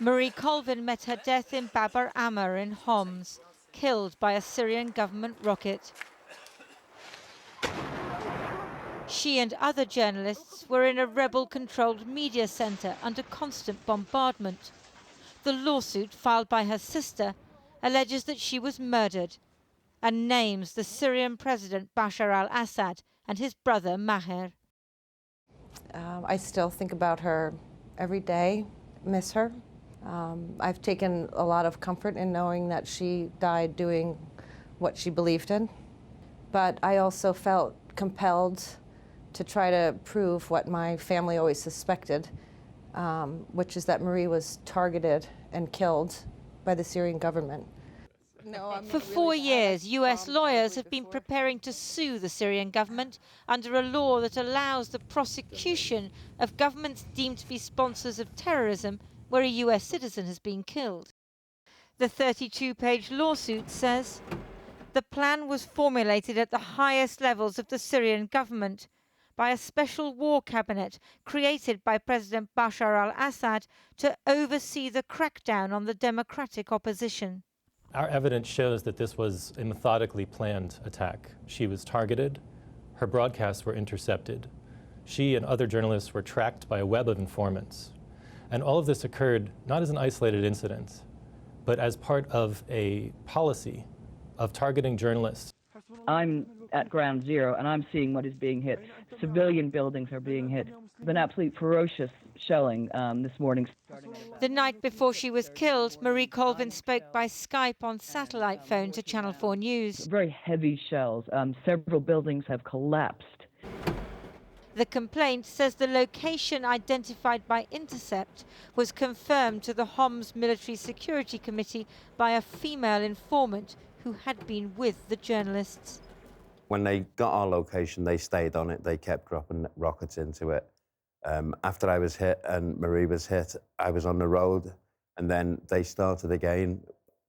Marie Colvin met her death in Babar Ammar in Homs, killed by a Syrian government rocket. She and other journalists were in a rebel-controlled media centre under constant bombardment. The lawsuit filed by her sister alleges that she was murdered and names the Syrian president Bashar al-Assad and his brother Maher. I still think about her every day, miss her. I've taken a lot of comfort in knowing that she died doing what she believed in, but I also felt compelled to try to prove what my family always suspected, which is that Marie was targeted and killed by the Syrian government. For 4 years, US lawyers have been preparing to sue the Syrian government under a law that allows the prosecution of governments deemed to be sponsors of terrorism where a US citizen has been killed. The 32-page lawsuit says the plan was formulated at the highest levels of the Syrian government by a special war cabinet created by President Bashar al-Assad to oversee the crackdown on the democratic opposition. Our evidence shows that this was a methodically planned attack. She was targeted, her broadcasts were intercepted, she and other journalists were tracked by a web of informants. And all of this occurred not as an isolated incident, but as part of a policy of targeting journalists. I'm at ground zero and I'm seeing what is being hit. Civilian buildings are being hit. An absolute ferocious shelling this morning. The night before she was killed, Marie Colvin spoke by Skype on satellite phone to Channel 4 News. Very heavy shells. Several buildings have collapsed. The complaint says the location identified by Intercept was confirmed to the Homs Military Security Committee by a female informant who had been with the journalists. When they got our location, they stayed on it. They kept dropping rockets into it. After I was hit and Marie was hit, I was on the road, and then they started again,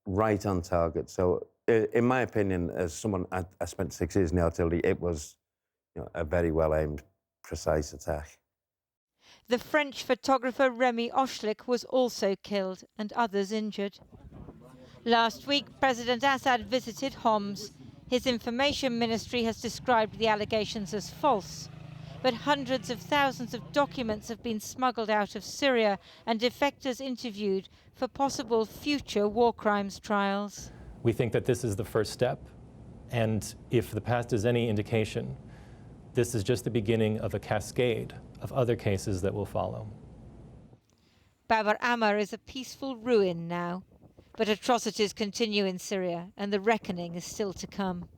right on target. So, in my opinion, as someone, I spent 6 years in the artillery, it was, a very well-aimed, precise attack. The French photographer Remy Ochlik was also killed and others injured. Last week, President Assad visited Homs. His information ministry has described the allegations as false. But hundreds of thousands of documents have been smuggled out of Syria and defectors interviewed for possible future war crimes trials. We think that this is the first step, and if the past is any indication, this is just the beginning of a cascade of other cases that will follow. Babar Ammar is a peaceful ruin now, but atrocities continue in Syria and the reckoning is still to come.